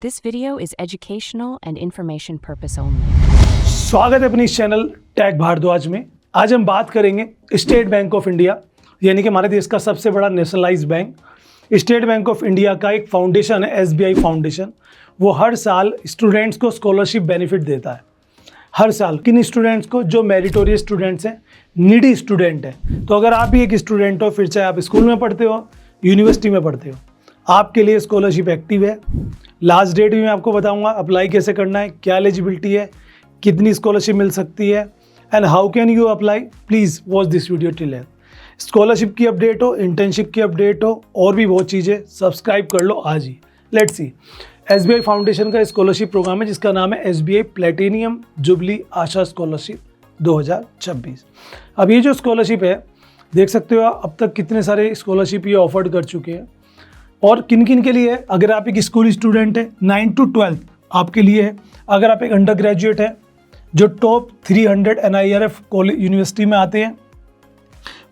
This video is educational and information purpose only. स्वागत है अपनी इस चैनल टैग भारद्वाज में। आज हम बात करेंगे स्टेट बैंक ऑफ इंडिया, यानी कि हमारे देश का सबसे बड़ा nationalised bank. State bank of India का एक फाउंडेशन है, एसबीआई फाउंडेशन। वो हर साल स्टूडेंट्स को स्कॉलरशिप बेनिफिट देता है। हर साल किन स्टूडेंट्स को? जो मेरिटोरियस स्टूडेंट्स हैं, नीडी स्टूडेंट हैं। तो अगर आप भी एक स्टूडेंट हो, फिर चाहे आप स्कूल में पढ़ते हो, यूनिवर्सिटी में पढ़ते हो, आपके लिए स्कॉलरशिप एक्टिव है। लास्ट डेट भी मैं आपको बताऊंगा अप्लाई कैसे करना है, क्या एलिजिबिलिटी है, कितनी स्कॉलरशिप मिल सकती है and how can you apply. Please watch this video till end. Scholarship की अपडेट हो, इंटर्नशिप की अपडेट हो और भी बहुत चीज़ें, सब्सक्राइब कर लो आज ही। Let's see. एसबीआई फाउंडेशन का स्कॉलरशिप प्रोग्राम है जिसका नाम है SBI platinum jubilee Asha scholarship 2026। अब ये जो स्कॉलरशिप है, देख सकते हो अब तक कितने सारे स्कॉलरशिप ये ऑफर्ड कर चुके हैं और किन किन के लिए है। अगर आप एक स्कूल स्टूडेंट है, 9 to 12 आपके लिए है। अगर आप एक अंडर ग्रेजुएट है जो टॉप 300 NIRF कॉलेज यूनिवर्सिटी में आते हैं,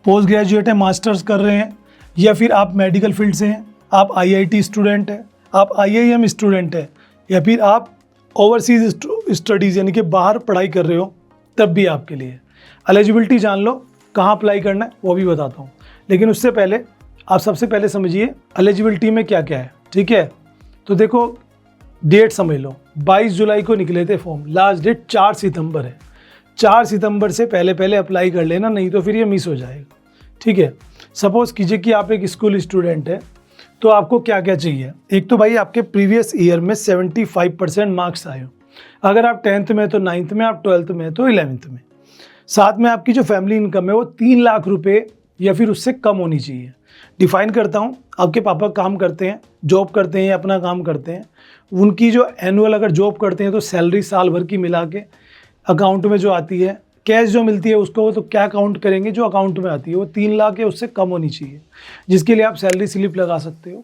पोस्ट ग्रेजुएट है, मास्टर्स कर रहे हैं, या फिर आप मेडिकल फील्ड से हैं, आप IIT स्टूडेंट है, आप IIM स्टूडेंट है, या फिर आप ओवरसीज स्टडीज़ यानी कि बाहर पढ़ाई कर रहे हो, तब भी आपके लिए एलिजिबिलिटी जान लो। कहाँ अप्लाई करना है वो भी बताता हूँ, लेकिन उससे पहले आप सबसे पहले समझिए एलिजिबिलिटी में क्या क्या है। ठीक है, तो देखो डेट समझ लो। 22 जुलाई को निकले थे फॉर्म, लास्ट डेट 4 सितंबर है। 4 सितंबर से पहले पहले अप्लाई कर लेना, नहीं तो फिर ये मिस हो जाएगा। ठीक है, सपोज़ कीजिए कि आप एक स्कूल स्टूडेंट है, तो आपको क्या क्या चाहिए। एक तो भाई आपके प्रीवियस ईयर में 75% मार्क्स आए हो। अगर आप 10th में तो 9th में, आप 12th में तो 11th में। साथ में आपकी जो फैमिली इनकम है वो 3 लाख रुपए या फिर उससे कम होनी चाहिए। डिफाइन करता हूँ, आपके पापा काम करते हैं, जॉब करते हैं या अपना काम करते हैं, उनकी जो एनुअल अगर जॉब करते हैं तो सैलरी साल भर की मिला के अकाउंट में जो आती है, कैश जो मिलती है उसको, वो तो क्या काउंट करेंगे, जो अकाउंट में आती है वो 3 लाख या उससे कम होनी चाहिए, जिसके लिए आप सैलरी स्लिप लगा सकते हो।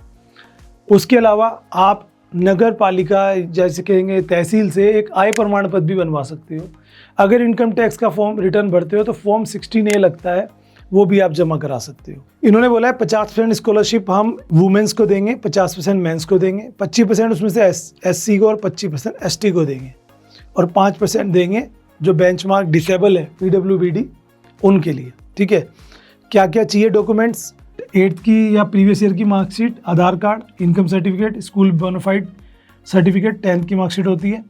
उसके अलावा आप नगर पालिका, जैसे कहेंगे तहसील से, एक आय प्रमाण पत्र भी बनवा सकते हो। अगर इनकम टैक्स का फॉर्म रिटर्न भरते हो तो फॉर्म 16A लगता है, वो भी आप जमा करा सकते हो। इन्होंने बोला है 50% स्कॉलरशिप हम वुमेन्स को देंगे, 50% मेंस को देंगे, 25% उसमें से SC को और 25% ST को देंगे, और 5% देंगे जो बेंचमार्क डिसेबल है, PWBD, उनके लिए। ठीक है, क्या क्या चाहिए डॉक्यूमेंट्स? 8th की या प्रीवियस ईयर की marksheet, Aadhaar card, income certificate, school bonafide certificate, 10th की मार्कशीट होती है,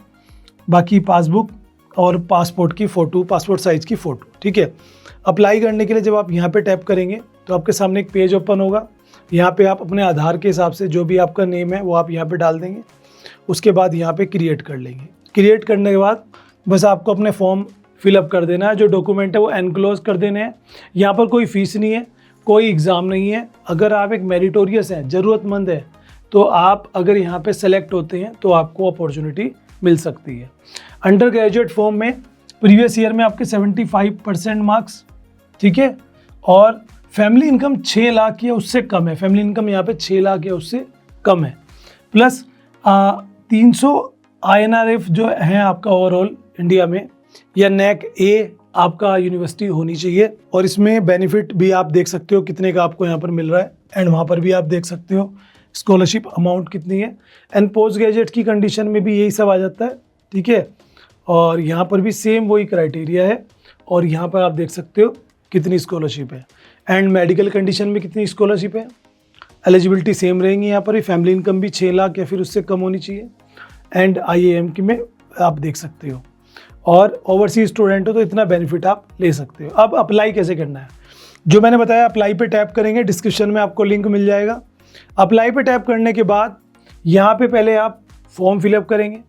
बाकी पासबुक और पासपोर्ट की फ़ोटो, पासपोर्ट साइज़ की फ़ोटो। ठीक है, अप्लाई करने के लिए जब आप यहाँ पे टैप करेंगे तो आपके सामने एक पेज ओपन होगा। यहाँ पे आप अपने आधार के हिसाब से जो भी आपका नेम है वो आप यहाँ पे डाल देंगे। उसके बाद यहाँ पे क्रिएट कर लेंगे। क्रिएट करने के बाद बस आपको अपने फॉर्म फिलअप कर देना है। जो डॉक्यूमेंट है वो एनक्लोज कर देने हैं। यहाँ पर कोई फ़ीस नहीं है, कोई एग्ज़ाम नहीं है। अगर आप एक मेरिटोरियस हैं, ज़रूरतमंद है, तो आप अगर यहाँ पर सेलेक्ट होते हैं तो आपको अपॉर्चुनिटी मिल सकती है। अंडर ग्रेजुएट फॉर्म में प्रीवियस ईयर में आपके 75% मार्क्स, ठीक है, और फैमिली इनकम 6 लाख या उससे कम है। फैमिली इनकम यहाँ पे 6 लाख या उससे कम है, प्लस 300 INRF जो है आपका ओवरऑल इंडिया में, या NAC A आपका यूनिवर्सिटी होनी चाहिए। और इसमें बेनिफिट भी आप देख सकते हो कितने का आपको यहाँ पर मिल रहा है, एंड वहाँ पर भी आप देख सकते हो स्कॉलरशिप अमाउंट कितनी है। एंड पोस्ट ग्रेजुएट की कंडीशन में भी यही सब आ जाता है। ठीक है, और यहाँ पर भी सेम वही क्राइटेरिया है, और यहाँ पर आप देख सकते हो कितनी स्कॉलरशिप है। एंड मेडिकल कंडीशन में कितनी स्कॉलरशिप है, एलिजिबिलिटी सेम रहेंगी। यहाँ पर भी फैमिली इनकम भी 6 लाख या फिर उससे कम होनी चाहिए, एंड IIM की में आप देख सकते हो, और ओवरसीज स्टूडेंट हो तो इतना बेनिफिट आप ले सकते हो। अब अप्लाई कैसे करना है, जो मैंने बताया, अप्लाई पे टैप करेंगे, डिस्क्रिप्शन में आपको लिंक मिल जाएगा। अप्लाई पे टैप करने के बाद यहाँ पे पहले आप फॉर्म फिलअप करेंगे।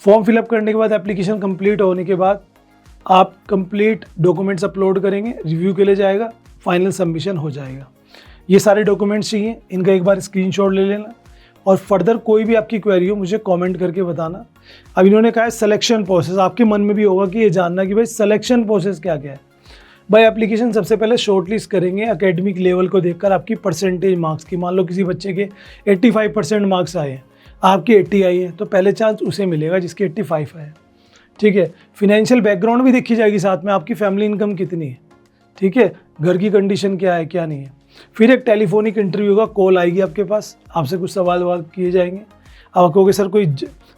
फॉर्म फिलअप करने के बाद एप्लीकेशन कंप्लीट होने के बाद आप कंप्लीट डॉक्यूमेंट्स अपलोड करेंगे, रिव्यू के लिए जाएगा, फाइनल सबमिशन हो जाएगा। ये सारे डॉक्यूमेंट्स चाहिए, इनका एक बार स्क्रीनशॉट ले लेना, और फर्दर कोई भी आपकी क्वेरी हो मुझे कमेंट करके बताना। अब इन्होंने कहा है सिलेक्शन प्रोसेस, आपके मन में भी होगा कि ये जानना कि भाई सिलेक्शन प्रोसेस क्या क्या है। भाई एप्लीकेशन सबसे पहले शॉर्टलिस्ट करेंगे एकेडमिक लेवल को देखकर, आपकी परसेंटेज मार्क्स की। मान लो किसी बच्चे के 85% मार्क्स आए हैं, आपके 80 आई है, तो पहले चांस उसे मिलेगा जिसके 85 आए। ठीक है, फिनेंशियल बैकग्राउंड भी देखी जाएगी साथ में, आपकी फैमिली इनकम कितनी है, ठीक है, घर की कंडीशन क्या है क्या नहीं है। फिर एक टेलीफोनिक इंटरव्यू का कॉल आएगी आपके पास, आपसे कुछ सवाल किए जाएंगे। अब कहोगे सर कोई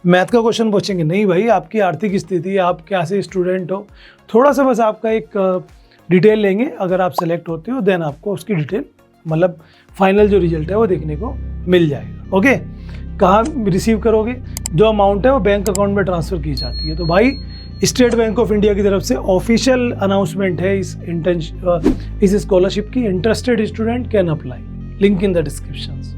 मैथ का क्वेश्चन पूछेंगे, नहीं भाई, आपकी आर्थिक स्थिति, आप कैसे स्टूडेंट हो, थोड़ा सा बस आपका एक डिटेल लेंगे। अगर आप सेलेक्ट होते हो देन आपको उसकी डिटेल, मतलब फाइनल जो रिजल्ट है वो देखने को मिल जाएगा। ओके, कहाँ रिसीव करोगे? जो अमाउंट है वो बैंक अकाउंट में ट्रांसफ़र की जाती है। तो भाई स्टेट बैंक ऑफ इंडिया की तरफ से ऑफिशियल अनाउंसमेंट है इस स्कॉलरशिप की। Interested student can apply, link in the description.